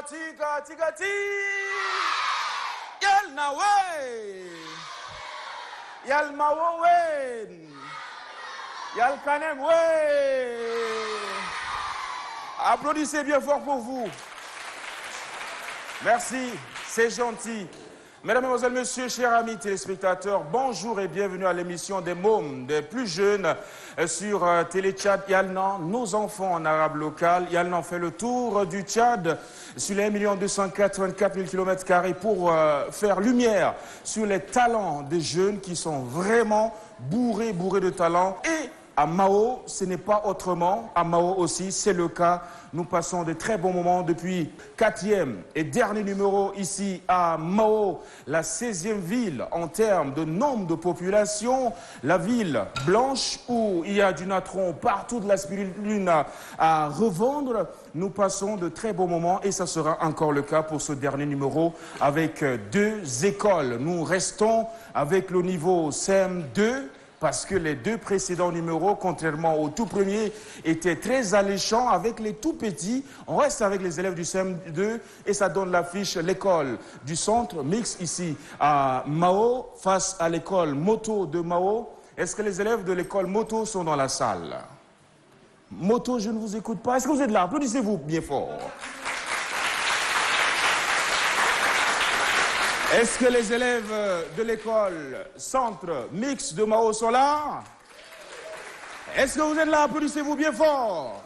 tika tika ti. Yal nawe. Yal mawowen. Yal kanem we. Applaudissez bien fort pour vous. Merci, c'est gentil. Mesdames, Mesdemoiselles, Messieurs, chers amis téléspectateurs, bonjour et bienvenue à l'émission des mômes, des plus jeunes sur Télé Tchad Yalnan, nos enfants en arabe local. Yalnan fait le tour du Tchad sur les 1 284 000 km² pour faire lumière sur les talents des jeunes qui sont vraiment bourrés de talents. Et à Mao, ce n'est pas autrement. À Mao aussi, c'est le cas. Nous passons de très bons moments depuis 4e et dernier numéro ici à Mao, la 16e ville en termes de nombre de population. La ville blanche où il y a du natron partout, de la spiruline à revendre. Nous passons de très bons moments et ça sera encore le cas pour ce dernier numéro avec 2 écoles. Nous restons avec le niveau CM2. Parce que les 2 précédents numéros, contrairement au tout premier, étaient très alléchants avec les tout petits. On reste avec les élèves du CM2 et ça donne l'affiche l'école du centre mix ici à Mao face à l'école moto de Mao. Est-ce que les élèves de l'école moto sont dans la salle? Moto, je ne vous écoute pas. Est-ce que vous êtes là? Applaudissez-vous bien fort. Est-ce que les élèves de l'école centre mix de Mao sont là? Est-ce que vous êtes là? Applaudissez-vous bien fort.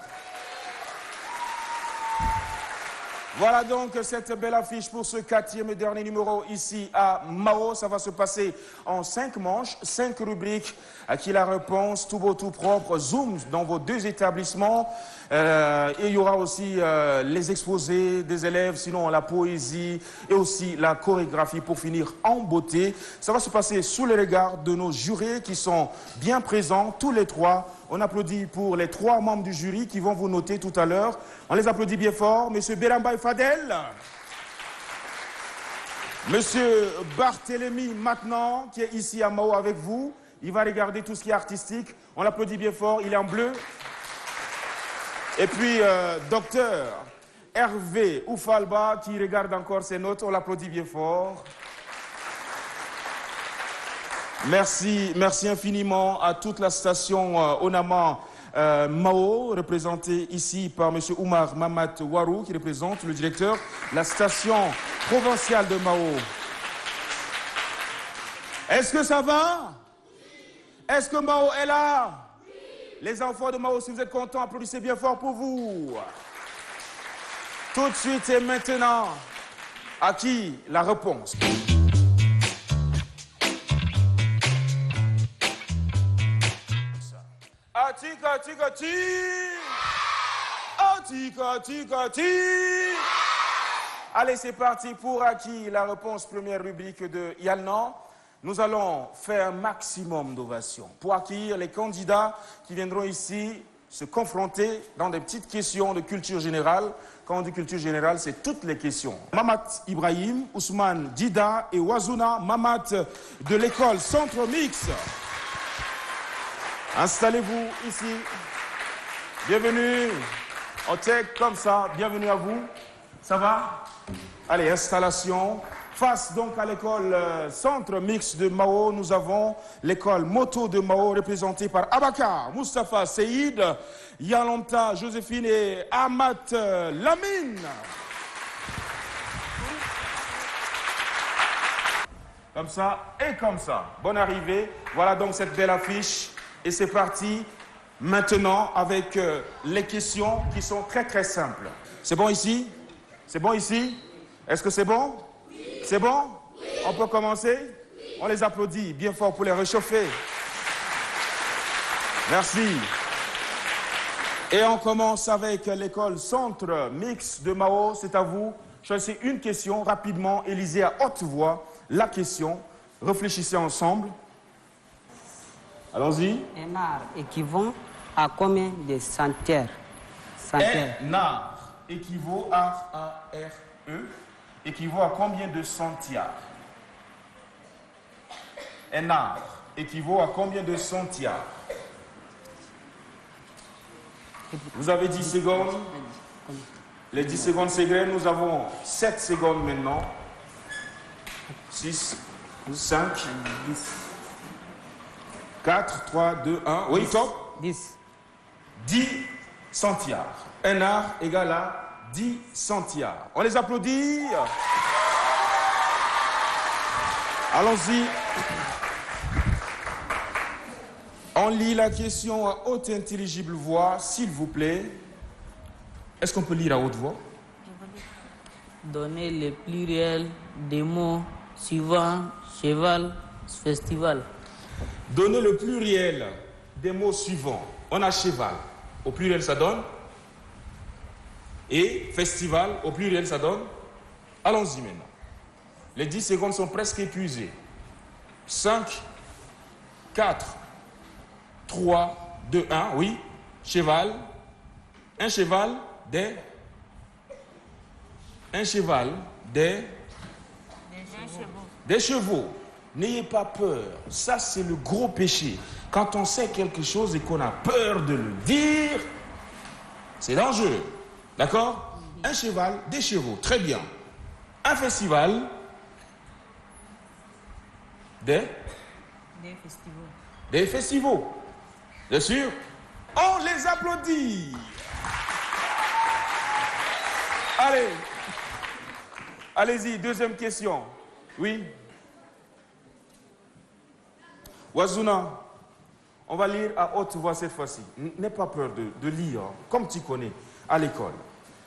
Voilà donc cette belle affiche pour ce 4e et dernier numéro ici à Mao. Ça va se passer en 5 manches, 5 rubriques à qui la réponse, tout beau, tout propre, zoom dans vos 2 établissements. Et il y aura aussi les exposés des élèves, sinon la poésie et aussi la chorégraphie pour finir en beauté. Ça va se passer sous les regards de nos jurés qui sont bien présents, tous les 3. On applaudit pour les 3 membres du jury qui vont vous noter tout à l'heure. On les applaudit bien fort. Monsieur Beramba Fadel. Monsieur Barthélémy maintenant, qui est ici à Mao avec vous. Il va regarder tout ce qui est artistique. On l'applaudit bien fort. Il est en bleu. Et puis, docteur Hervé Oufalba, qui regarde encore ses notes. On l'applaudit bien fort. Merci infiniment à toute la station Onama Mao, représentée ici par M. Oumar Mamat Warou, qui représente le directeur de la station provinciale de Mao. Est-ce que ça va? Est-ce que Mao est là? Les enfants de Mao, si vous êtes contents, applaudissez bien fort pour vous. Tout de suite et maintenant, à qui la réponse? Tika tika ti. Tika tika ti. Allez, c'est parti pour acquis la réponse première rubrique de Yalnan. Nous allons faire un maximum d'ovations pour accueillir les candidats qui viendront ici se confronter dans des petites questions de culture générale. Quand on dit culture générale, c'est toutes les questions. Mamat Ibrahim, Ousmane Dida et Wazouna Mamat de l'école Centre Mix. Installez-vous ici. Bienvenue. On tech comme ça. Bienvenue à vous. Ça va? Allez, installation. Face donc à l'école Centre Mix de Mao, nous avons l'école moto de Mao représentée par Abakar, Moustapha Seyid, Yalanta, Joséphine et Amat Lamine. Comme ça et comme ça. Bonne arrivée. Voilà donc cette belle affiche. Et c'est parti maintenant avec les questions qui sont très simples. C'est bon ici? C'est bon ici? Est-ce que c'est bon? Oui. C'est bon? Oui. On peut commencer? Oui. On les applaudit bien fort pour les réchauffer. Merci. Et on commence avec l'école Centre Mix de Mao. C'est à vous. Choisissez une question rapidement et lisez à haute voix la question. Réfléchissez ensemble. Allons-y. Un art équivaut à combien de centaires? Un art équivaut à A-R-E équivaut à combien de centiares? Un art équivaut à combien de centiares? Vous avez 10 secondes. Les 10 secondes s'égrènent. Nous avons 7 secondes maintenant. 6, 5, 10. 4, 3, 2, 1. Oui, top. 10. 10 centiares. Un art égale à 10 centiares. On les applaudit. Allons-y. On lit la question à haute et intelligible voix, s'il vous plaît. Est-ce qu'on peut lire à haute voix? Donnez le pluriel des mots suivants: cheval, festival. Donnez le pluriel des mots suivants. On a cheval. Au pluriel, ça donne. Et festival, au pluriel, ça donne. Allons-y maintenant. Les 10 secondes sont presque épuisées. 5, 4, 3, 2, 1. Oui. Cheval. Un cheval, des. Un cheval, des. Des chevaux. N'ayez pas peur. Ça, c'est le gros péché. Quand on sait quelque chose et qu'on a peur de le dire, c'est dangereux. D'accord? Un cheval, des chevaux. Très bien. Un festival, des festivals. Des festivals. Bien sûr. On les applaudit. Allez. Allez-y, deuxième question. Oui. Wazuna, on va lire à haute voix cette fois-ci. N'aie pas peur de lire, comme tu connais, à l'école.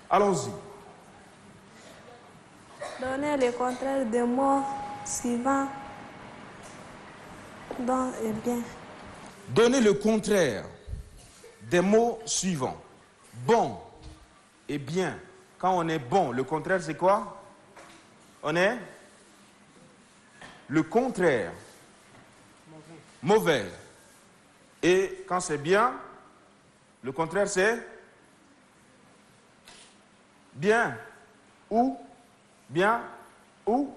Allons-y. Donnez le contraire des mots suivants. Bon et bien. Donnez le contraire des mots suivants. Bon et bien. Quand on est bon, le contraire c'est quoi? On est le contraire. Mauvais. Et quand c'est bien, le contraire c'est bien. Ou bien ou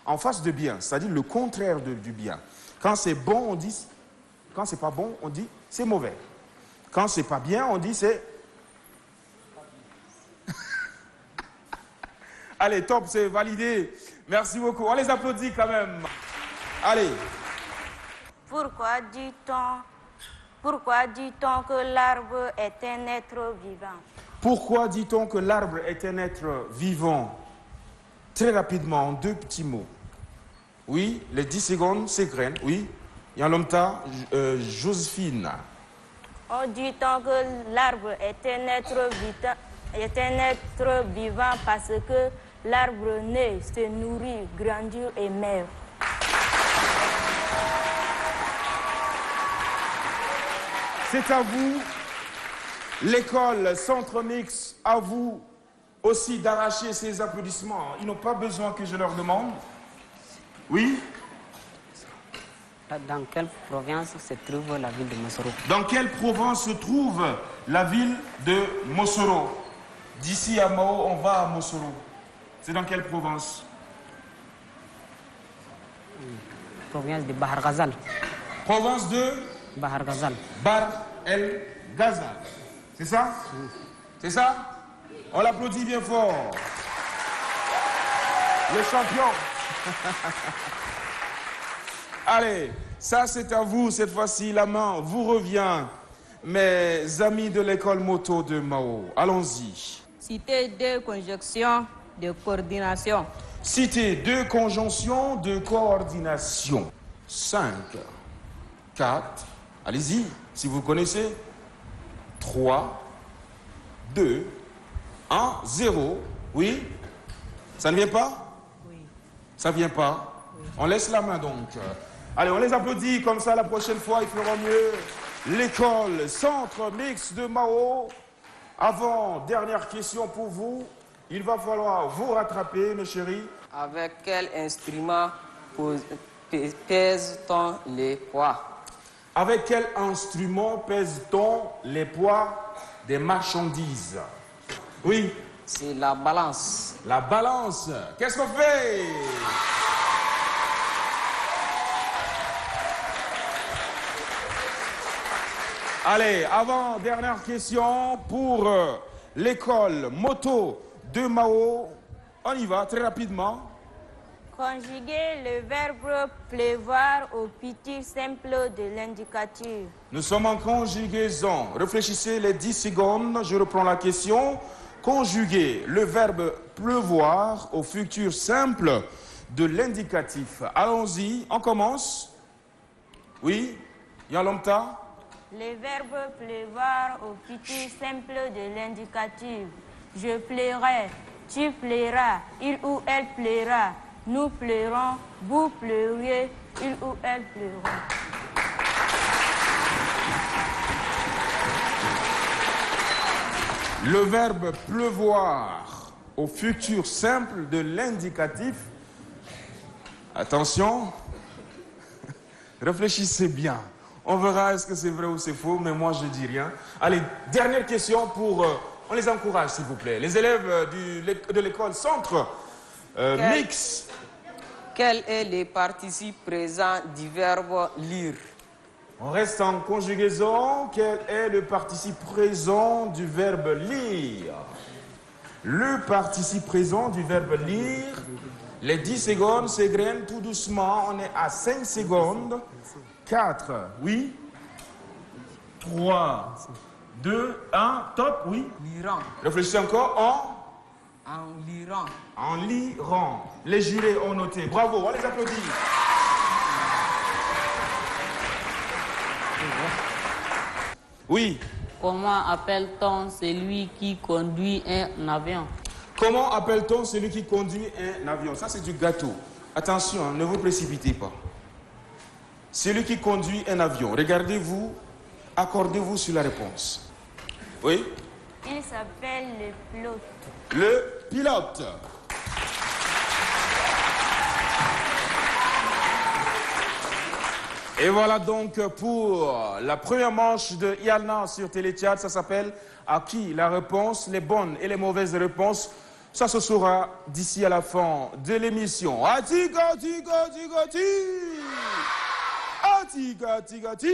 en face de bien, c'est-à-dire le contraire du bien. Quand c'est bon, on dit, quand c'est pas bon, on dit c'est mauvais. Quand c'est pas bien, on dit c'est. Allez, top, c'est validé. Merci beaucoup. On les applaudit quand même. Allez. Pourquoi dit-on que l'arbre est un être vivant? Pourquoi dit-on que l'arbre est un être vivant? Très rapidement, en 2 petits mots. Oui, les 10 secondes s'égrènent. Oui. Yanlomta, Joséphine. On dit-on que l'arbre est un être vivant parce que l'arbre naît, se nourrit, grandit et meurt. C'est à vous, l'école Centre Mix, à vous aussi d'arracher ces applaudissements. Ils n'ont pas besoin que je leur demande. Oui? Dans quelle province se trouve la ville de Mosoro? Dans quelle province se trouve la ville de Mosoro? D'ici à Mao, on va à Mosoro. C'est dans quelle province? Province de Bahar Ghazal. Province de Bahar Ghazal. Bar El Ghazal. C'est ça? C'est ça? On l'applaudit bien fort. Le champion. Allez, ça c'est à vous cette fois-ci. La main vous revient, mes amis de l'école moto de Mao. Allons-y. Citez 2 conjonctions de coordination. Citez 2 conjonctions de coordination. 5, 4, allez-y, si vous connaissez. 3, 2, 1, 0. Oui? Ça ne vient pas? Oui. Ça ne vient pas? Oui. On laisse la main donc. Allez, on les applaudit, comme ça la prochaine fois ils feront mieux. L'école Centre Mix de Mao. Avant, dernière question pour vous. Il va falloir vous rattraper, mes chéris. Avec quel instrument pèse-t-on les poids? Avec quel instrument pèse-t-on les poids des marchandises? Oui. C'est la balance. La balance. Qu'est-ce qu'on fait? Allez, avant, dernière question pour l'école moto de Mao. On y va très rapidement. Conjuguer le verbe pleuvoir au futur simple de l'indicatif. Nous sommes en conjugaison. Réfléchissez les 10 secondes. Je reprends la question. Conjuguer le verbe pleuvoir au futur simple de l'indicatif. Allons-y, on commence. Oui, Yalomta. Le verbe pleuvoir au futur simple de l'indicatif. Je pleurai, tu pleuras, il ou elle pleura, nous pleurons, vous pleuriez, il ou elle pleurera. Le verbe pleuvoir au futur simple de l'indicatif. Attention, réfléchissez bien. On verra est-ce que c'est vrai ou c'est faux, mais moi je dis rien. Allez, dernière question pour... on les encourage s'il vous plaît. Les élèves de l'école centre mix. Quel est le participe présent du verbe lire? On reste en conjugaison. Quel est le participe présent du verbe lire? Le participe présent du verbe lire. Les 10 secondes s'égrènent tout doucement. On est à 5 secondes. 4, oui. 3, 2, 1, top, oui. Lirant. Réfléchissez encore En lirant. en lirant. Les jurés ont noté. Bravo, on les applaudit. Oui. Comment appelle-t-on celui qui conduit un avion? Comment appelle-t-on celui qui conduit un avion? Ça, c'est du gâteau. Attention, hein, ne vous précipitez pas. Celui qui conduit un avion, regardez-vous, accordez-vous sur la réponse. Oui? Il s'appelle le pilote. Le pilote. Et voilà donc pour la première manche de Yalna sur Téléchat. Ça s'appelle « À qui la réponse, les bonnes et les mauvaises réponses ?» Ça se saura d'ici à la fin de l'émission. Atiga, tiga, tiga, ti. Atiga, tiga, ti.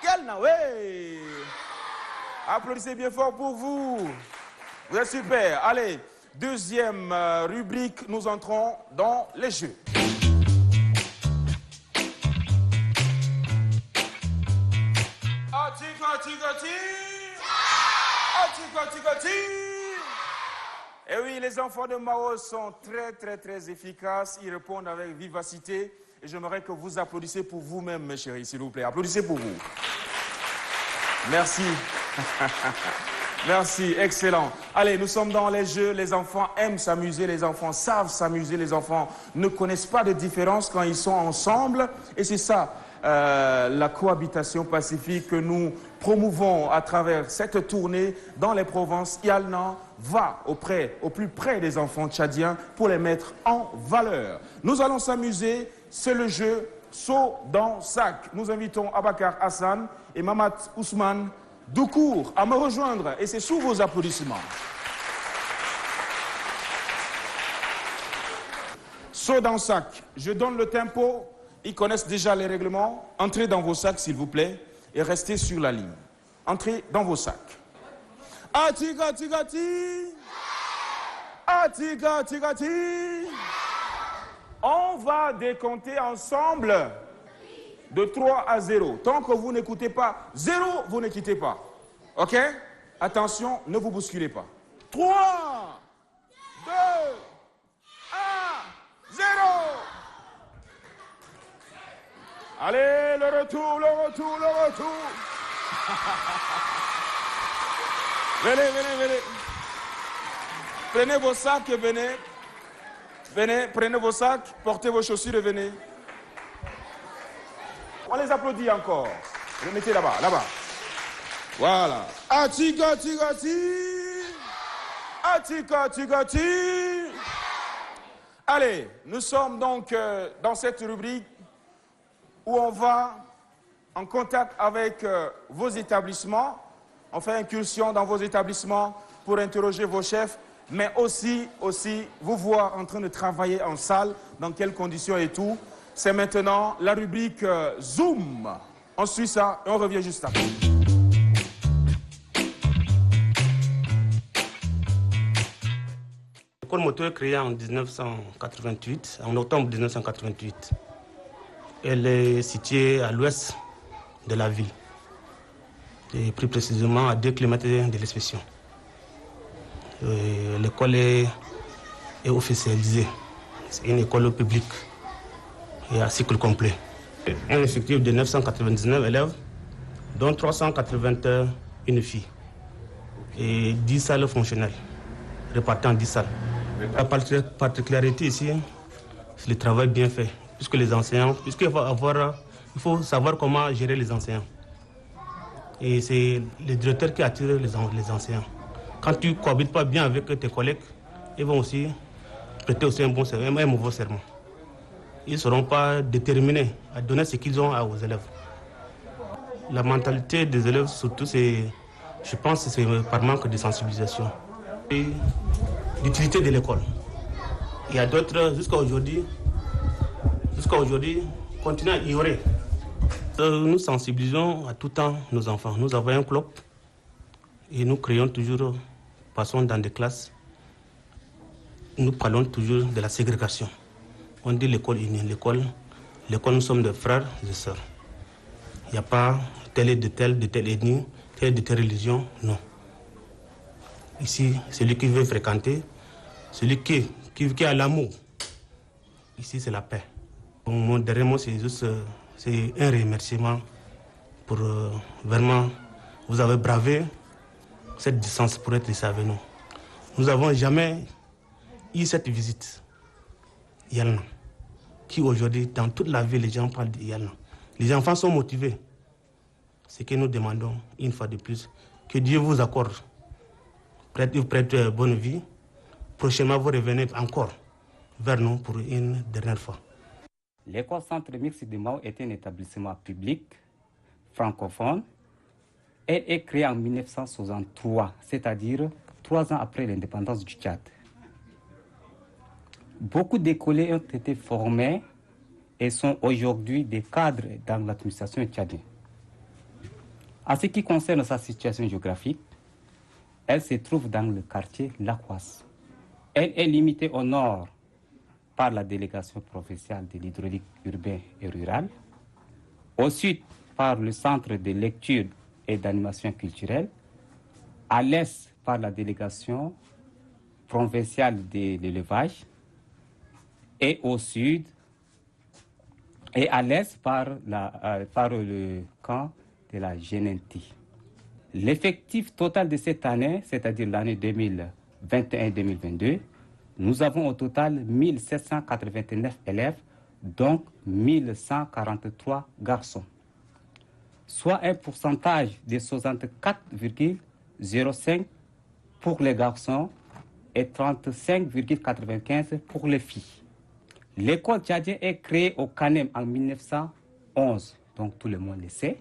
Yalna, ouais. Applaudissez bien fort pour vous. Vous êtes super. Allez, deuxième rubrique, nous entrons dans les jeux. Et oui, les enfants de Mao sont très efficaces. Ils répondent avec vivacité. Et j'aimerais que vous applaudissiez pour vous-même, mes chéris, s'il vous plaît. Applaudissez pour vous. Merci. Merci, excellent. Allez, nous sommes dans les jeux. Les enfants aiment s'amuser, les enfants savent s'amuser, les enfants ne connaissent pas de différence quand ils sont ensemble. Et c'est ça, la cohabitation pacifique que nous promouvons à travers cette tournée dans les provinces. Yalna va au plus près des enfants tchadiens pour les mettre en valeur. Nous allons s'amuser, c'est le jeu saut dans sac. Nous invitons Abakar Hassan et Mamat Ousmane Doukour à me rejoindre et c'est sous vos applaudissements. Saut dans sac, je donne le tempo, ils connaissent déjà les règlements. Entrez dans vos sacs s'il vous plaît et restez sur la ligne. Entrez dans vos sacs. Atiga tiga ti. Atiga tiga ti. On va décompter ensemble de 3 à 0. Tant que vous n'écoutez pas 0, vous ne quittez pas. OK? Attention, ne vous bousculez pas. 3, 2, 1, 0. Allez, le retour. Venez. Prenez vos sacs et venez. Venez, prenez vos sacs, portez vos chaussures et venez. On les applaudit encore. Remettez là-bas. Voilà. Atiga, tiga, ti. Atiga, tiga, ti. Allez, nous sommes donc dans cette rubrique où on va en contact avec vos établissements. On fait incursion dans vos établissements pour interroger vos chefs, mais aussi vous voir en train de travailler en salle, dans quelles conditions et tout. C'est maintenant la rubrique Zoom. On suit ça et on revient juste après. L'école moto est créée en 1988, en octobre 1988. Elle est située à l'ouest de la ville, et plus précisément à 2 km de l'inspection. L'école est officialisée. C'est une école publique et à cycle complet. Un effectif de 999 élèves, dont 381 filles et 10 salles fonctionnelles, réparties en 10 salles. La particularité ici, c'est le travail bien fait, puisque les enseignants, il faut savoir comment gérer les enseignants. Et c'est le directeur qui attire les enseignants. Quand tu ne cohabites pas bien avec tes collègues, ils vont aussi prêter aussi un mauvais serment. Ils ne seront pas déterminés à donner ce qu'ils ont aux élèves. La mentalité des élèves, surtout, je pense que c'est par manque de sensibilisation et d'utilité de l'école. Il y a d'autres, jusqu'à aujourd'hui, continuent à ignorer. Nous sensibilisons à tout temps nos enfants. Nous avons un club et nous créons toujours, passons dans des classes, nous parlons toujours de la ségrégation. On dit l'école unie, l'école nous sommes des frères et des sœurs. Il n'y a pas tel est de telle ethnie, tel est de telle religion, non. Ici, celui qui veut fréquenter, celui qui a l'amour, ici c'est la paix. Mon dernier mot, c'est juste un remerciement pour vraiment, vous avez bravé cette distance pour être ici avec nous. Nous n'avons jamais eu cette visite, Yalna, qui aujourd'hui, dans toute la ville, les gens parlent de Yalna. Les enfants sont motivés. Ce que nous demandons, une fois de plus, que Dieu vous accorde. Vous prête bonne vie. Prochainement, vous revenez encore vers nous pour une dernière fois. L'école Centre Mixte de Mao est un établissement public, francophone. Elle est créée en 1963, c'est-à-dire 3 ans après l'indépendance du Tchad. Beaucoup d'écoliers ont été formés et sont aujourd'hui des cadres dans l'administration tchadienne. En ce qui concerne sa situation géographique, elle se trouve dans le quartier Lakwas. Elle est limitée au nord par la délégation provinciale de l'hydraulique urbain et rural, au sud par le centre de lecture et d'animation culturelle, à l'est par la délégation provinciale de l'élevage, et au sud et à l'est par le camp de la Génenti. L'effectif total de cette année, c'est-à-dire l'année 2021-2022, nous avons au total 1789 élèves, donc 1143 garçons, soit un pourcentage de 64,05 pour les garçons et 35,95 pour les filles. L'école tchadienne est créée au Canem en 1911, donc tout le monde le sait.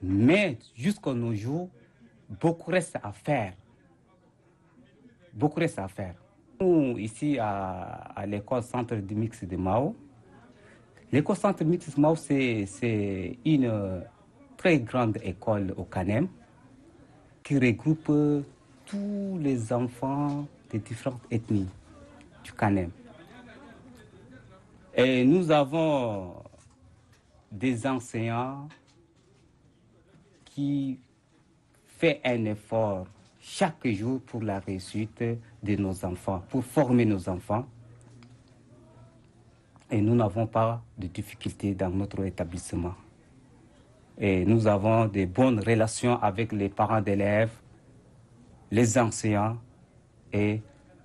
Mais jusqu'à nos jours, beaucoup reste à faire. Beaucoup reste à faire. Nous, ici à l'école Centre Mixte de Mao, l'école Centre Mixte de Mao, c'est une très grande école au Canem qui regroupe tous les enfants de différentes ethnies du Canem. Et nous avons des enseignants qui font un effort chaque jour pour la réussite de nos enfants, pour former nos enfants. Et nous n'avons pas de difficultés dans notre établissement. Et nous avons de bonnes relations avec les parents d'élèves, les enseignants et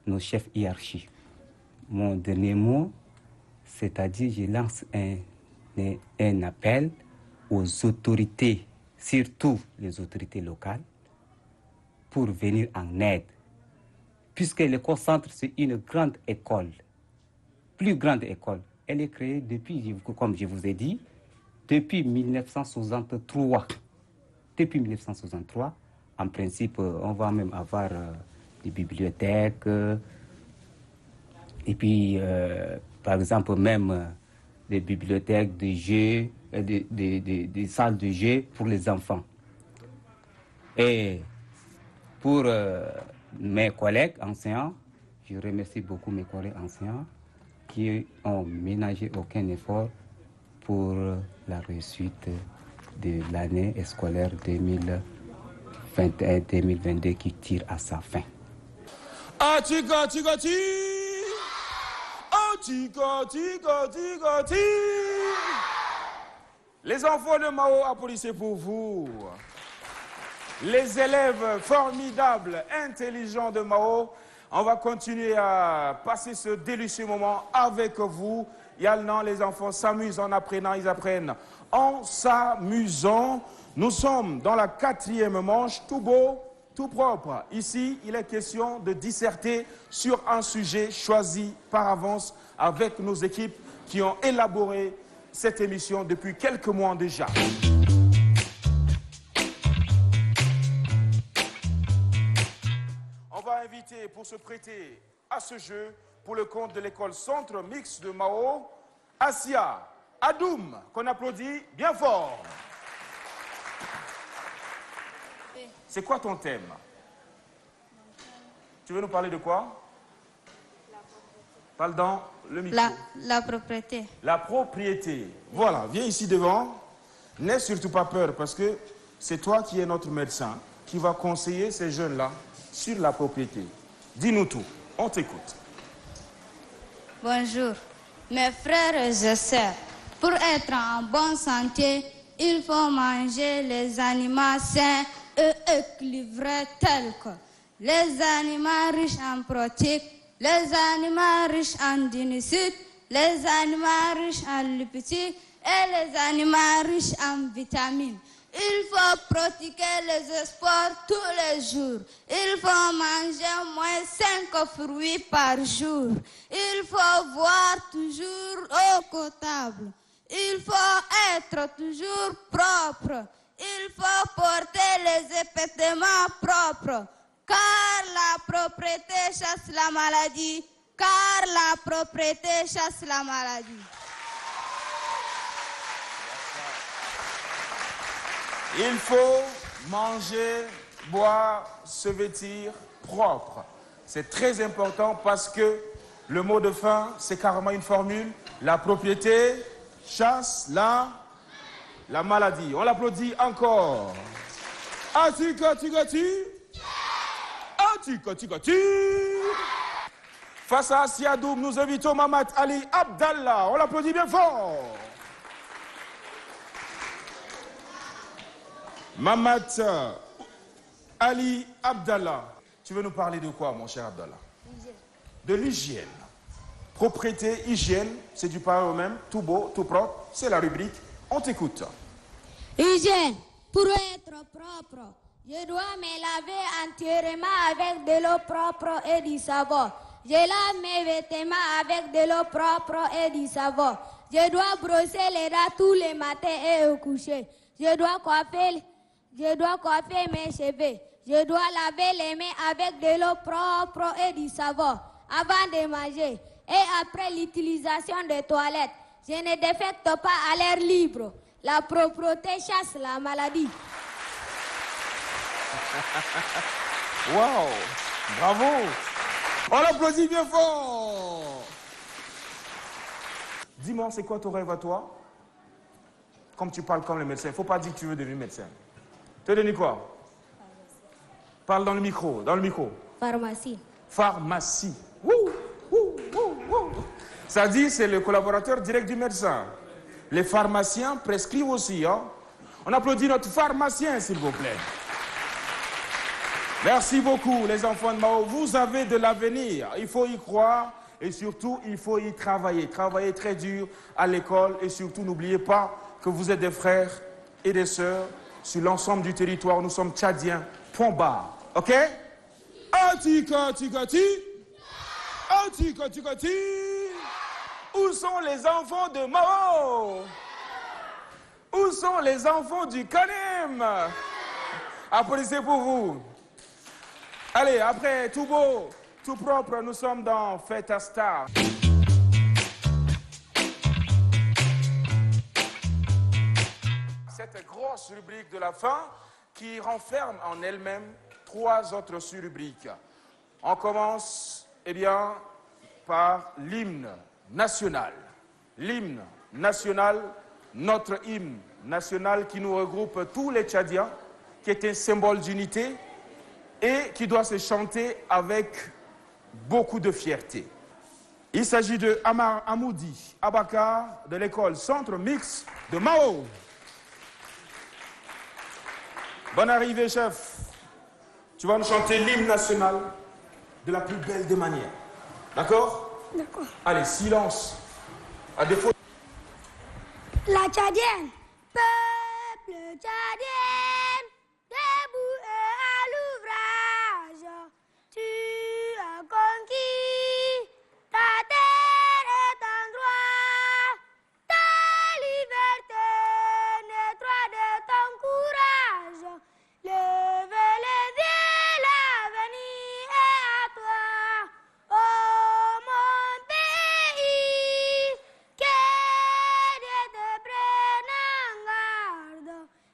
nos chefs hiérarchiques. Mon dernier mot, c'est-à-dire je lance un appel aux autorités, surtout les autorités locales, pour venir en aide. Puisque l'école centre, c'est une grande école, plus grande école. Elle est créée depuis, comme je vous ai dit, depuis 1963. Depuis 1963, en principe, on va même avoir des bibliothèques, et puis, par exemple, même des bibliothèques de jeux, des salles de jeux pour les enfants. Et pour mes collègues enseignants, je remercie beaucoup mes collègues enseignants qui ont ménagé aucun effort pour la réussite de l'année scolaire 2021-2022 qui tire à sa fin. Atika, tika, ti. Atika, tika, tika, ti. Les enfants de Mao, applaudissez pour vous. Les élèves formidables, intelligents de Mao, on va continuer à passer ce délicieux moment avec vous. Yalnan, les enfants s'amusent en apprenant, ils apprennent en s'amusant. Nous sommes dans la 4e manche, tout beau, tout propre. Ici, il est question de disserter sur un sujet choisi par avance avec nos équipes qui ont élaboré cette émission depuis quelques mois déjà. On va inviter pour se prêter à ce jeu, pour le compte de l'école Centre Mixte de Mao, Asia Adoum, qu'on applaudit bien fort. C'est quoi ton thème? Tu veux nous parler de quoi? Parle dans le micro. La propriété. La propriété. Voilà, viens ici devant. N'aie surtout pas peur parce que c'est toi qui es notre médecin qui va conseiller ces jeunes-là sur la propriété. Dis-nous tout, on t'écoute. Bonjour, mes frères et sœurs. Pour être en bonne santé, il faut manger les aliments sains et équilibrés tels que les aliments riches en protéines, les aliments riches en dinucides, les aliments riches en lipides et les aliments riches en vitamines. Il faut pratiquer les sports tous les jours. Il faut manger au moins 5 fruits par jour. Il faut voir toujours au comptable. Il faut être toujours propre. Il faut porter les vêtements propres. Car la propriété chasse la maladie. Car la propriété chasse la maladie. Il faut manger, boire, se vêtir propre. C'est très important parce que le mot de fin, c'est carrément une formule. La propriété chasse la maladie. On l'applaudit encore. Atika, tika, ti. Atika, tika, ti. Face à Asia Adoum, nous invitons Mamat Ali Abdallah. On l'applaudit bien fort. Mamat Ali Abdallah, tu veux nous parler de quoi, mon cher Abdallah? De l'hygiène. Propriété, hygiène, c'est du pareil au même, tout beau, tout propre, c'est la rubrique. On t'écoute. Hygiène. Pour être propre, je dois me laver entièrement avec de l'eau propre et du savon. Je lave mes vêtements avec de l'eau propre et du savon. Je dois brosser les dents tous les matins et au coucher. Je dois coiffer mes cheveux. Je dois laver les mains avec de l'eau propre et du savon avant de manger et après l'utilisation des toilettes. Je ne défecte pas à l'air libre. La propreté chasse la maladie. Wow, bravo. On l'applaudit bien fort. Dis-moi, c'est quoi ton rêve à toi? Comme tu parles comme le médecin, il ne faut pas dire que tu veux devenir médecin. Tu veux devenir quoi? Parle dans le micro, Pharmacie. Pharmacie. Wouh, wouh, wouh, wouh. Ça dit, c'est le collaborateur direct du médecin. Les pharmaciens prescrivent aussi. Hein? On applaudit notre pharmacien, s'il vous plaît. Merci beaucoup, les enfants de Mao. Vous avez de l'avenir. Il faut y croire et surtout, il faut y travailler. Travailler très dur à l'école et surtout, n'oubliez pas que vous êtes des frères et des sœurs sur l'ensemble du territoire. Nous sommes tchadiens. Point barre. OK? Atika, tika, ti. Atika, tika, ti. Où sont les enfants de Mao? Où sont les enfants du Kanem? Applaudissez pour vous. Allez, après, tout beau, tout propre, nous sommes dans Fête à Star. Cette grosse rubrique de la fin qui renferme en elle-même 3 autres sous-rubriques. On commence Eh bien, par l'hymne national. L'hymne national, notre hymne national qui nous regroupe tous les Tchadiens, qui est un symbole d'unité et qui doit se chanter avec beaucoup de fierté. Il s'agit de Amar Amoudi Abakar de l'école Centre Mix de Mao. Bonne arrivée, chef. Tu vas nous chanter l'hymne national de la plus belle des manières. D'accord? D'accord. Allez, silence. À défaut. La Tchadienne, peuple tchadien, debout et à l'ouvrage, tu as conquis ta terre et ton droit, ta liberté naîtra de ton courage. Levez les yeux, l'avenir est à toi. Oh mon pays, que Dieu te prenne en garde,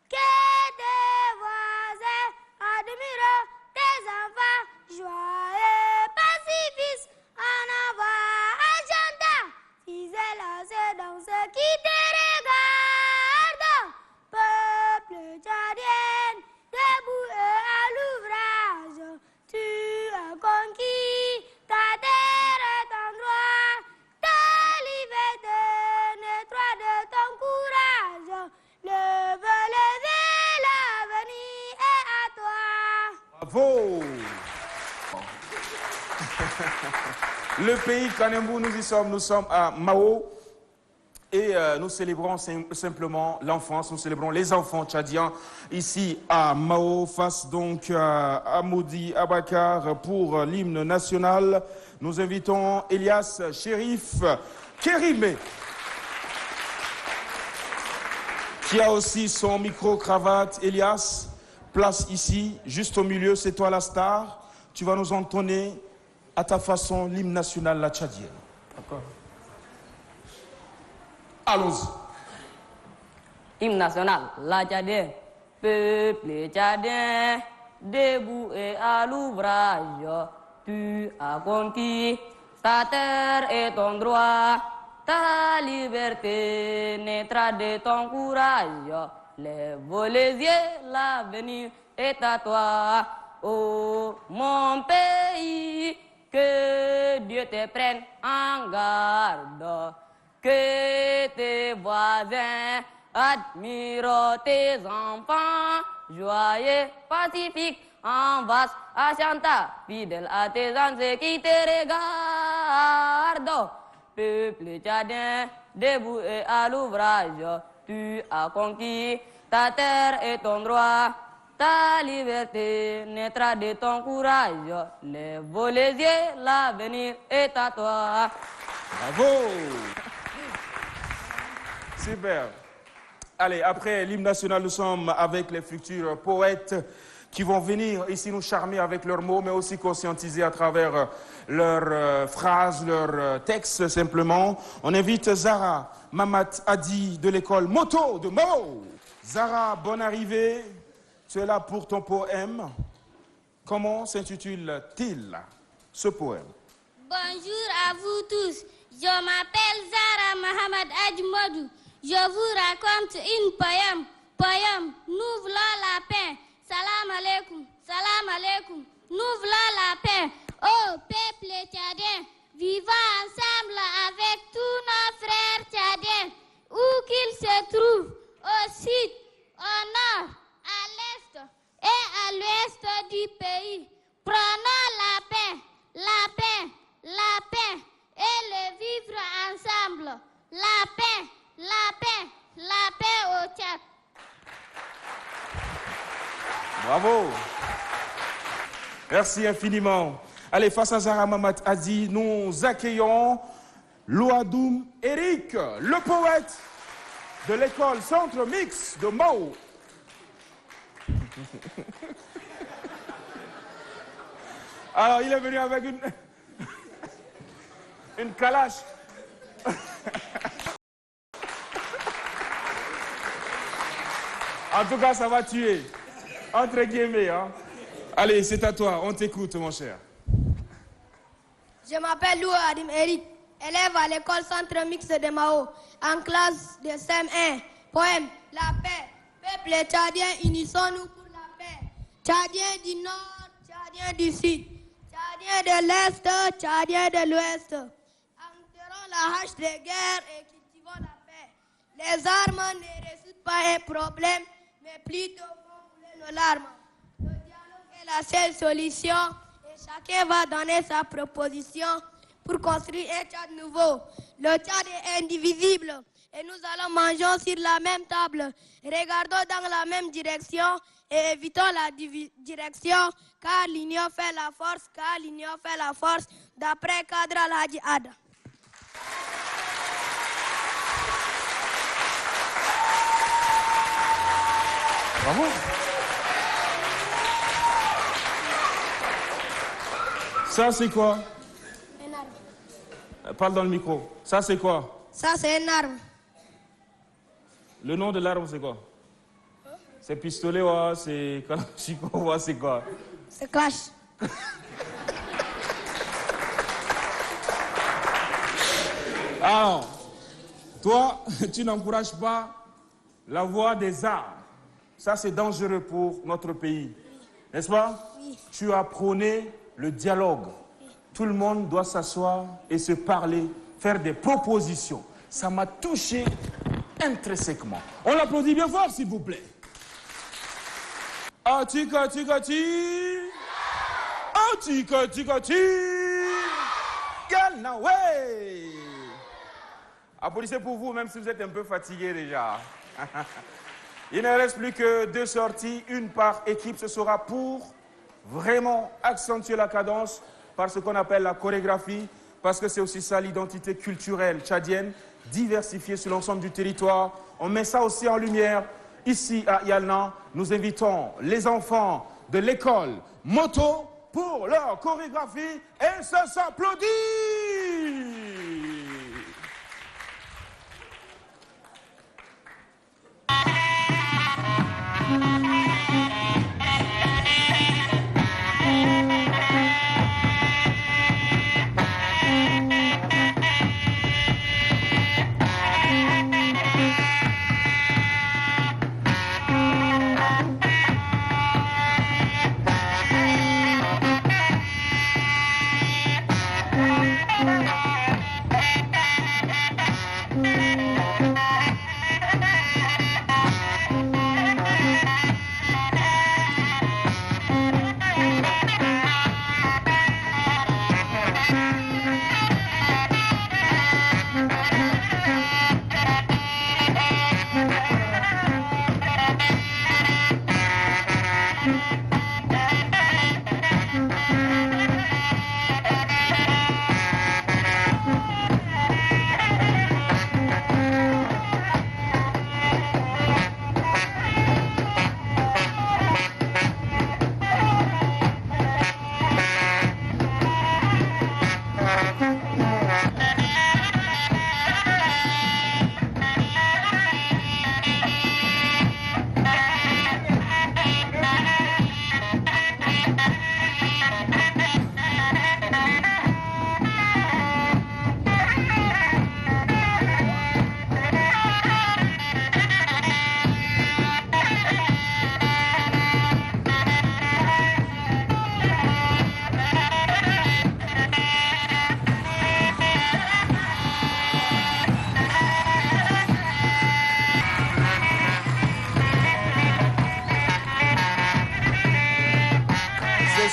que tes voisins admirent tes enfants, joyeux pacifistes, en avant chantant, si c'est là, c'est dans ce qui te regarde. Peuple tchadien, debout et à l'ouvrage, tu as conquis ta terre et ton droit, ta liberté naîtra de ton courage. Lève les yeux, l'avenir est à toi. Bravo. Le pays Kanembu, nous sommes à Mao et nous célébrons simplement l'enfance, nous célébrons les enfants tchadiens ici à Mao, face donc à Amoudi Abakar pour l'hymne national. Nous invitons Elias Chérif Kérimé, qui a aussi son micro-cravate. Elias, place ici, juste au milieu, c'est toi la star. Tu vas nous entonner à ta façon l'hymne national, la tchadienne. D'accord. Allons-y. Hymne national, la Tchadienne, peuple tchadien, debout et à l'ouvrage, tu as conquis ta terre et ton droit, ta liberté naîtra de ton courage. Lève les yeux, l'avenir est à toi. Oh mon pays, que Dieu te prenne en garde, que tes voisins admirent tes enfants, joyeux, pacifiques, en vaste à chanter, fidèle à tes ancêtres qui te regardent. Peuple tchadien, debout et à l'ouvrage, tu as conquis ta terre et ton droit, ta liberté naîtra de ton courage. Lève les yeux, l'avenir est à toi. Bravo. Super. Allez, après l'hymne national, nous sommes avec les futurs poètes qui vont venir ici nous charmer avec leurs mots, mais aussi conscientiser à travers leurs phrases, leurs textes, simplement. On invite Zara Mamat Adi de l'école Moto de Mao. Zara, bonne arrivée. Tu es là pour ton poème. Comment s'intitule-t-il, ce poème? Bonjour à vous tous. Je m'appelle Zara Mohamed Adjmodou. Je vous raconte une poème. Nous voulons la paix. Salam alaikum. Salam alaikum. Nous voulons la paix. Oh peuple tchadien, vivons ensemble avec tous nos frères tchadiens, où qu'ils se trouvent, au sud, au nord, à l'est et à l'ouest du pays. Prenons la paix, la paix, la paix, et le vivre ensemble. La paix, la paix, la paix au Tchad. Bravo. Merci infiniment. Allez, face à Zara Mamat Adi, nous accueillons Louadoum Eric, le poète de l'école Centre Mix de Mao. Alors, il est venu avec une calache. En tout cas, ça va tuer. Entre guillemets, hein. Allez, c'est à toi. On t'écoute, mon cher. Je m'appelle Lou Adim Eric, élève à l'école centre mixte de Mao, en classe de CM1. Poème, la paix. Peuple tchadien, unissons-nous pour la paix. Tchadien du nord, tchadien du sud, tchadien de l'est, tchadien de l'ouest. Enterrons la hache de guerre et cultivons la paix. Les armes ne résoudent pas un problème, mais plutôt font couler nos larmes. Le dialogue est la seule solution et chacun va donner sa proposition pour construire un Tchad nouveau. Le Tchad est indivisible et nous allons manger sur la même table. Regardons dans la même direction et évitons la direction, car l'union fait la force, d'après Kadra Al-Hadji Ada. Bravo. Ça, c'est quoi? Un arbre. Parle dans le micro. Ça, c'est quoi? Ça, c'est un arbre. Le nom de l'arbre, c'est quoi? C'est pistolet, ouais, c'est kalachnikov, ouais, c'est quoi? C'est clash. Alors, toi, tu n'encourages pas la voie des arts. Ça, c'est dangereux pour notre pays. N'est-ce pas? Oui. Tu as prôné le dialogue. Oui. Tout le monde doit s'asseoir et se parler, faire des propositions. Ça m'a touché intrinsèquement. On l'applaudit bien fort, s'il vous plaît. Atika, tika, ti. Atika, tika, ti. Yalnawe. Applaudissez pour vous, même si vous êtes un peu fatigué déjà. Il ne reste plus que 2 sorties, une par équipe. Ce sera pour vraiment accentuer la cadence par ce qu'on appelle la chorégraphie, parce que c'est aussi ça l'identité culturelle tchadienne, diversifiée sur l'ensemble du territoire. On met ça aussi en lumière. Ici à Yalna, nous invitons les enfants de l'école Moto pour leur chorégraphie et ça s'applaudit.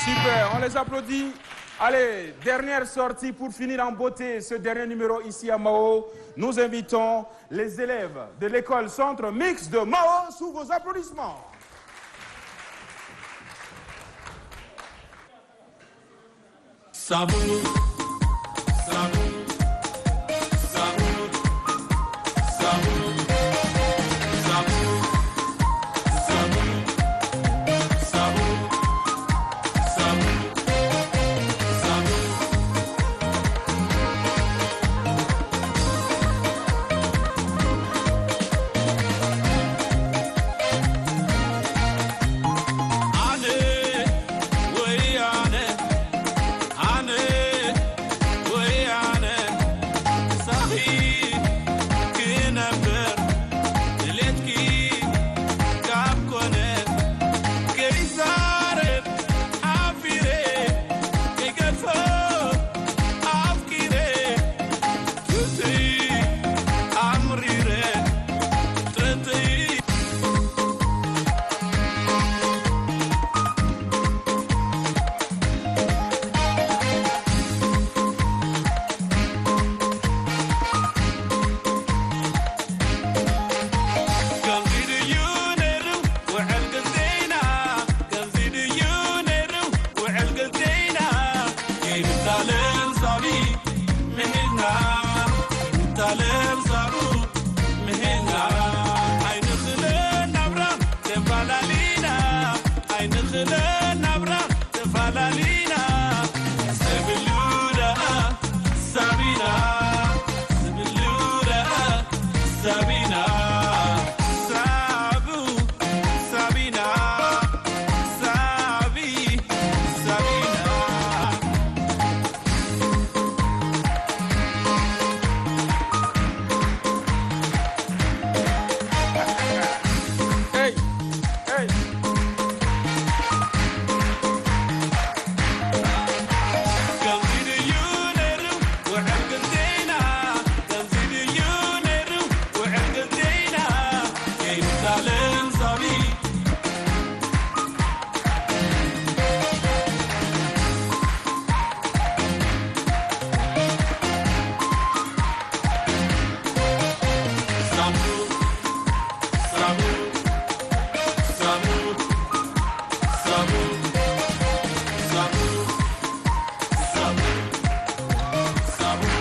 Super, on les applaudit. Allez, dernière sortie pour finir en beauté ce dernier numéro ici à Mao. Nous invitons les élèves de l'école Centre Mixte de Mao sous vos applaudissements. Sabou, sabou, sabou, sabou, sabou, sabou, sabou.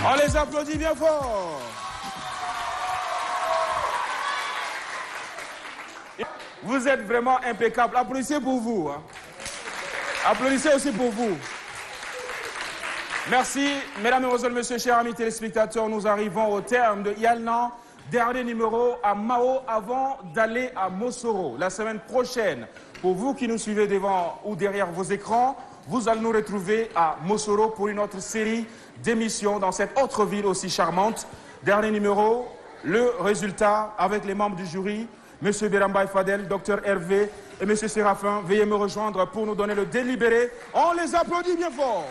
On les applaudit bien fort. Vous êtes vraiment impeccable. Applaudissez pour vous. Hein. Applaudissez aussi pour vous. Merci, mesdames, mesdemoiselles, messieurs, chers amis téléspectateurs. Nous arrivons au terme de Yalnan, dernier numéro à Mao avant d'aller à Mosoro. La semaine prochaine, pour vous qui nous suivez devant ou derrière vos écrans, vous allez nous retrouver à Mosoro pour une autre série d'émissions dans cette autre ville aussi charmante. Dernier numéro, le résultat avec les membres du jury, M. Berambay Fadel, Dr Hervé et M. Séraphin. Veuillez me rejoindre pour nous donner le délibéré. On les applaudit bien fort.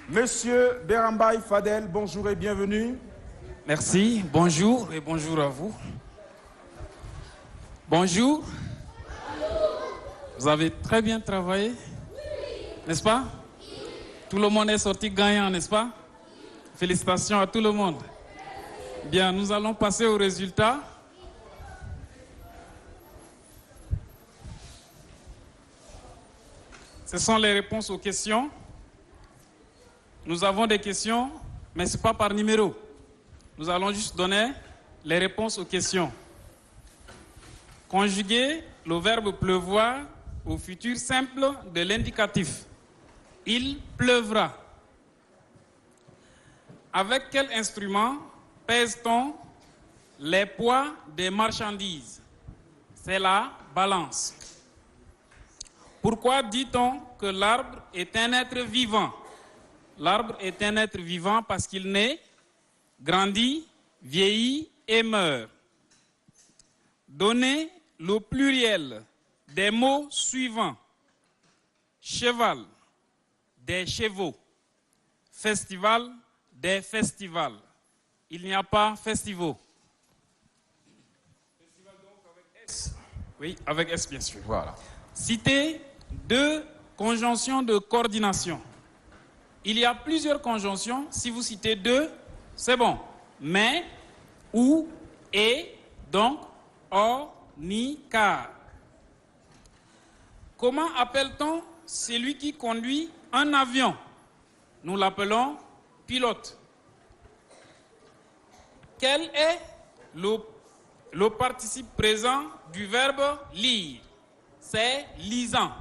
Monsieur Berambay Fadel, bonjour et bienvenue. Merci, bonjour et bonjour à vous. Bonjour. Vous avez très bien travaillé, n'est-ce pas? Tout le monde est sorti gagnant, n'est-ce pas? Félicitations à tout le monde. Bien, nous allons passer aux résultats. Ce sont les réponses aux questions. Nous avons des questions, mais ce n'est pas par numéro. Nous allons juste donner les réponses aux questions. Conjuguer le verbe pleuvoir au futur simple de l'indicatif. Il pleuvra. Avec quel instrument pèse-t-on les poids des marchandises? C'est la balance. Pourquoi dit-on que l'arbre est un être vivant? L'arbre est un être vivant parce qu'il naît, grandit, vieillit et meurt. Donnez le pluriel des mots suivants. Cheval, des chevaux. Festival, des festivals. Il n'y a pas festival. Festival donc avec S. Oui, avec S bien sûr. Voilà. Citez deux conjonctions de coordination. Il y a plusieurs conjonctions. Si vous citez deux, c'est bon. Mais, ou, et, donc, or, ni, car. Comment appelle-t-on celui qui conduit un avion? Nous l'appelons pilote. Quel est le participe présent du verbe lire? C'est lisant.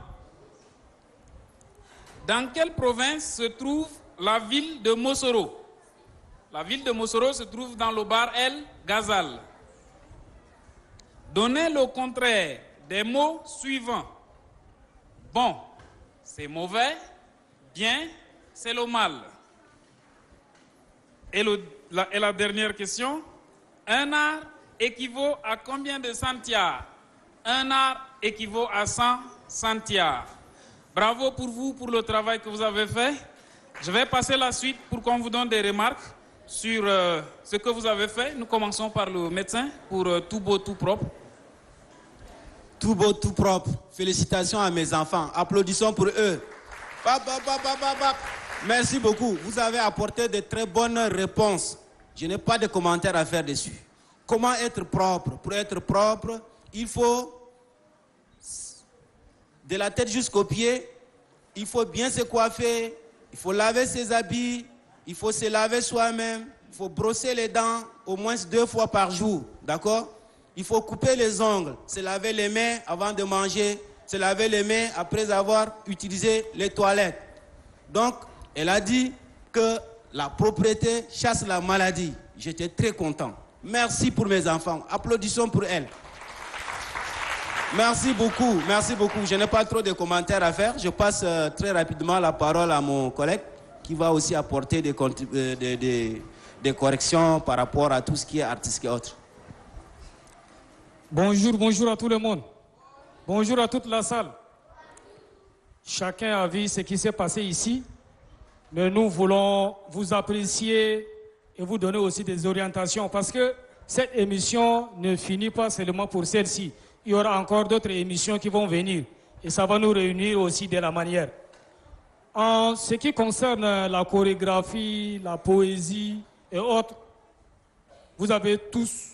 Dans quelle province se trouve la ville de Mosoro? La ville de Mosoro se trouve dans le Bahr El Ghazal. Donnez le contraire des mots suivants. Bon, c'est mauvais. Bien, c'est le mal. Et la dernière question. Un art équivaut à combien de centiares? Un art équivaut à 100 centiares. Bravo pour vous, pour le travail que vous avez fait. Je vais passer la suite pour qu'on vous donne des remarques sur ce que vous avez fait. Nous commençons par le médecin pour tout beau, tout propre. Tout beau, tout propre. Félicitations à mes enfants. Applaudissons pour eux. Merci beaucoup. Vous avez apporté de très bonnes réponses. Je n'ai pas de commentaires à faire dessus. Comment être propre? Pour être propre, il faut, de la tête jusqu'aux pieds, il faut bien se coiffer, il faut laver ses habits, il faut se laver soi-même, il faut brosser les dents au moins 2 fois par jour. D'accord? Il faut couper les ongles, se laver les mains avant de manger, se laver les mains après avoir utilisé les toilettes. Donc, elle a dit que la propreté chasse la maladie. J'étais très content. Merci pour mes enfants. Applaudissons pour elle. Merci beaucoup, merci beaucoup. Je n'ai pas trop de commentaires à faire. Je passe très rapidement la parole à mon collègue qui va aussi apporter des corrections par rapport à tout ce qui est artistique et autres. Bonjour à tout le monde. Bonjour à toute la salle. Chacun a vu ce qui s'est passé ici, mais nous voulons vous apprécier et vous donner aussi des orientations parce que cette émission ne finit pas seulement pour celle-ci. Il y aura encore d'autres émissions qui vont venir et ça va nous réunir aussi de la manière. En ce qui concerne la chorégraphie, la poésie et autres, vous avez tous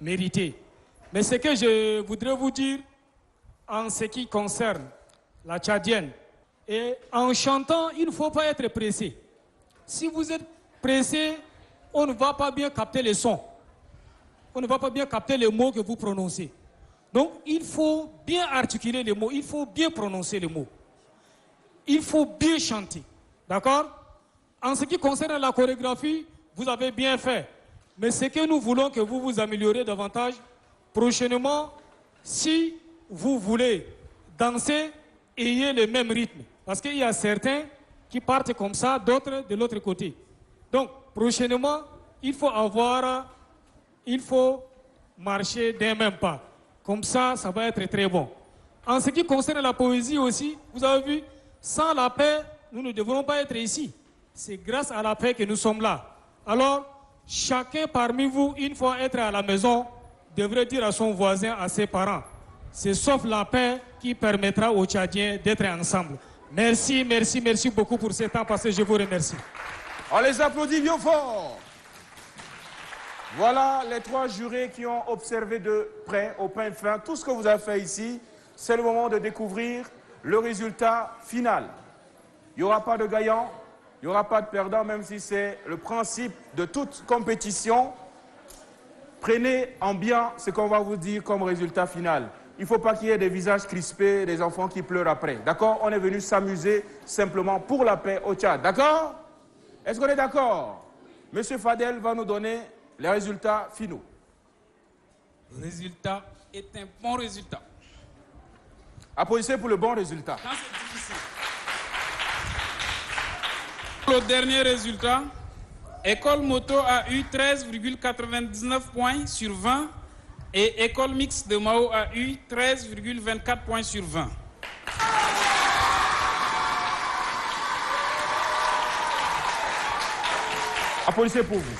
mérité. Mais ce que je voudrais vous dire en ce qui concerne la tchadienne, et en chantant, il ne faut pas être pressé. Si vous êtes pressé, on ne va pas bien capter les sons. On ne va pas bien capter les mots que vous prononcez. Donc, il faut bien articuler les mots, il faut bien prononcer les mots. Il faut bien chanter. D'accord? En ce qui concerne la chorégraphie, vous avez bien fait. Mais ce que nous voulons que vous vous améliorez davantage, prochainement, si vous voulez danser, ayez le même rythme. Parce qu'il y a certains qui partent comme ça, d'autres de l'autre côté. Donc, prochainement, il faut marcher d'un même pas. Comme ça, ça va être très bon. En ce qui concerne la poésie aussi, vous avez vu, sans la paix, nous ne devrons pas être ici. C'est grâce à la paix que nous sommes là. Alors, chacun parmi vous, une fois être à la maison, devrait dire à son voisin, à ses parents, c'est sauf la paix qui permettra aux Tchadiens d'être ensemble. Merci beaucoup pour ce temps passé. Je vous remercie. On les applaudit bien fort. Voilà les trois jurés qui ont observé de près, au pain fin, tout ce que vous avez fait ici. C'est le moment de découvrir le résultat final. Il n'y aura pas de gagnant, il n'y aura pas de perdant, même si c'est le principe de toute compétition. Prenez en bien ce qu'on va vous dire comme résultat final. Il ne faut pas qu'il y ait des visages crispés, des enfants qui pleurent après. D'accord? On est venu s'amuser simplement pour la paix au Tchad. D'accord? Est-ce qu'on est d'accord? Monsieur Fadel va nous donner les résultats finaux. Le résultat est un bon résultat. Applaudissez pour le bon résultat. Quand c'est difficile. Le dernier résultat, École Moto a eu 13,99 points sur 20 et École Mixte de Mao a eu 13,24 points sur 20. Applaudissez pour vous.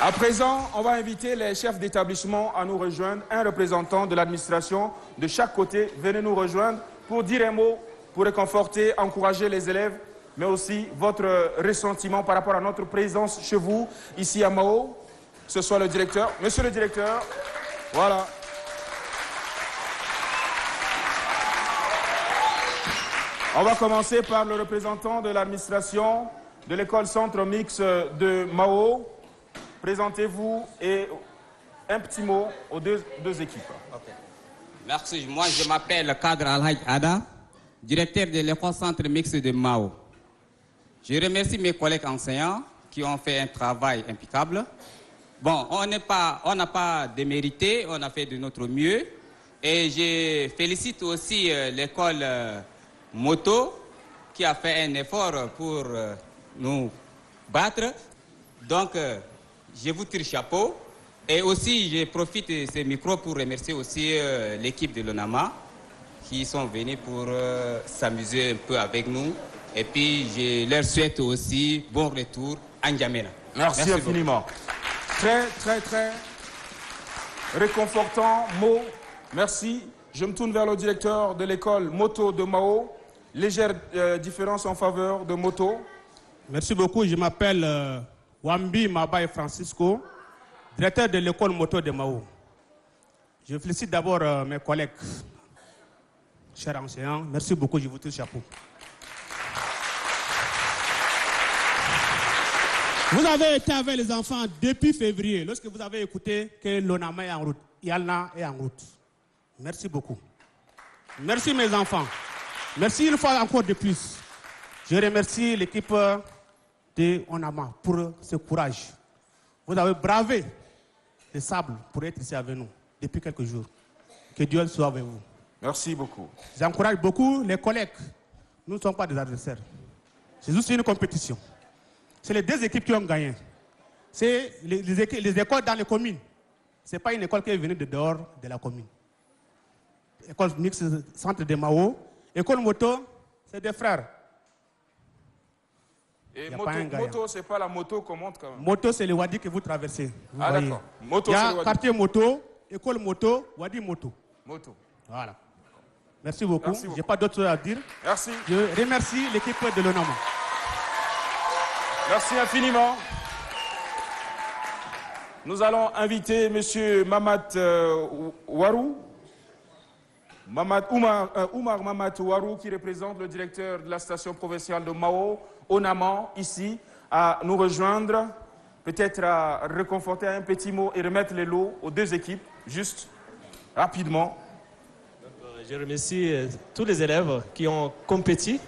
À présent, on va inviter les chefs d'établissement à nous rejoindre, un représentant de l'administration de chaque côté. Venez nous rejoindre pour dire un mot, pour réconforter, encourager les élèves, mais aussi votre ressentiment par rapport à notre présence chez vous, ici à Mao. Que ce soit le directeur. Monsieur le directeur, voilà. On va commencer par le représentant de l'administration de l'école centre mixte de Mao. Présentez-vous et un petit mot aux deux équipes. Okay. Merci. Moi, je m'appelle Kadr Al-Haj Ada, directeur de l'école centre mixte de Mao. Je remercie mes collègues enseignants qui ont fait un travail impeccable. Bon, on n'a pas démérité, on a fait de notre mieux. Et je félicite aussi l'école Moto qui a fait un effort pour nous battre. Donc, je vous tire chapeau. Et aussi, je profite de ces micros pour remercier aussi l'équipe de l'ONAMA qui sont venus pour s'amuser un peu avec nous. Et puis, je leur souhaite aussi bon retour à N'Djamena. Merci infiniment. Très réconfortant mot. Merci. Je me tourne vers le directeur de l'école Moto de Mao. Légère différence en faveur de Moto. Merci beaucoup. Je m'appelle Wambi Mabaye Francisco, directeur de l'école Moto de Mao. Je félicite d'abord mes collègues, chers enseignants. Merci beaucoup. Je vous tire chapeau. Vous avez été avec les enfants depuis février, lorsque vous avez écouté que l'ONAMA est en route, Yalna est en route. Merci beaucoup. Merci mes enfants. Merci une fois encore de plus. Je remercie l'équipe de ONAMA pour ce courage. Vous avez bravé le sable pour être ici avec nous depuis quelques jours. Que Dieu soit avec vous. Merci beaucoup. J'encourage beaucoup les collègues. Nous ne sommes pas des adversaires. C'est juste une compétition. C'est les deux équipes qui ont gagné. C'est les écoles dans les communes. Ce n'est pas une école qui est venue de dehors de la commune. École mixte centre de Mao. École moto, c'est des frères. Et moto, ce n'est pas la moto qu'on monte quand même. Moto, c'est le Wadi que vous traversez. Vous ah voyez. D'accord. Moto, il y c'est a le Wadi. quartier moto, école moto, Wadi moto. Moto. Voilà. Merci beaucoup. Merci beaucoup. Je n'ai pas d'autre chose à dire. Merci. Je remercie l'équipe de l'ONAMA. Merci infiniment. Nous allons inviter M. Mamat Warou, Oumar Mamat Warou, qui représente le directeur de la station provinciale de Mao, ONAMA, ici, à nous rejoindre, peut-être à réconforter un petit mot et remettre les lots aux deux équipes, juste, rapidement. Je remercie tous les élèves qui ont compétit.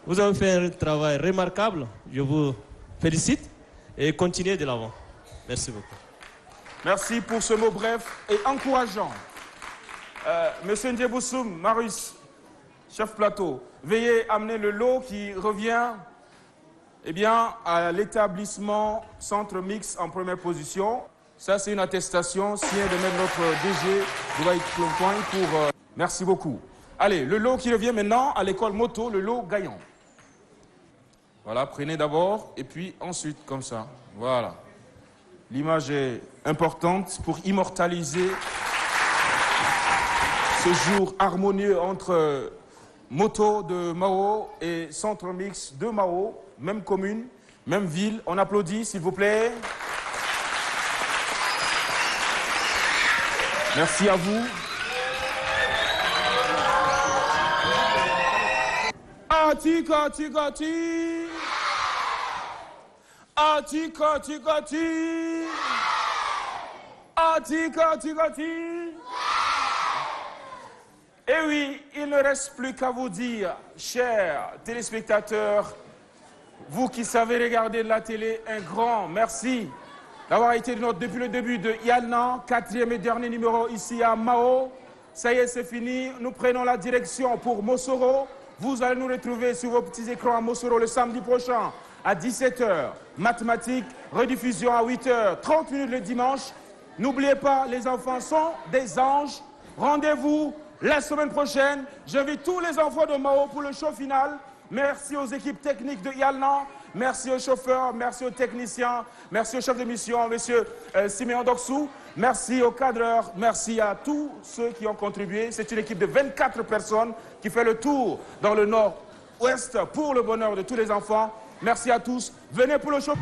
Vous avez fait un travail remarquable. Je vous félicite et continuez de l'avant. Merci beaucoup. Merci pour ce mot bref et encourageant. Monsieur Ndjeboussoum, Marius, chef plateau, veuillez amener le lot qui revient à l'établissement Centre Mix en première position. Ça, c'est une attestation signée de même notre DG, Douaï Klonpoint, pour... Merci beaucoup. Allez, le lot qui revient maintenant à l'école moto, le lot gagnant. Voilà, prenez d'abord et puis ensuite, comme ça. Voilà. L'image est importante pour immortaliser ce jour harmonieux entre moto de Mao et centre mix de Mao, même commune, même ville. On applaudit, s'il vous plaît. Merci à vous. Atika, tika, ti. Atika, tika, ti. Atika, tika, ti. Et oui, il ne reste plus qu'à vous dire, chers téléspectateurs, vous qui savez regarder la télé, un grand merci d'avoir été de notre depuis le début de Yalna, 4e et dernier numéro ici à Mao. Ça y est, c'est fini. Nous prenons la direction pour Mosoro. Vous allez nous retrouver sur vos petits écrans à Mosoro le samedi prochain à 17h. Mathématiques, rediffusion à 8h, 30 minutes le dimanche. N'oubliez pas, les enfants sont des anges. Rendez-vous la semaine prochaine. J'invite tous les enfants de Mao pour le show final. Merci aux équipes techniques de Yalna. Merci aux chauffeurs, merci aux techniciens, merci au chef de mission, monsieur Siméon Doksou. Merci aux cadreurs, merci à tous ceux qui ont contribué. C'est une équipe de 24 personnes qui fait le tour dans le nord-ouest pour le bonheur de tous les enfants. Merci à tous. Venez pour le show.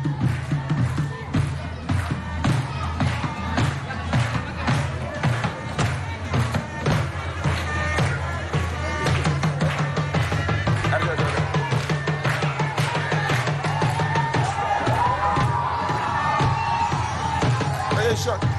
Shot.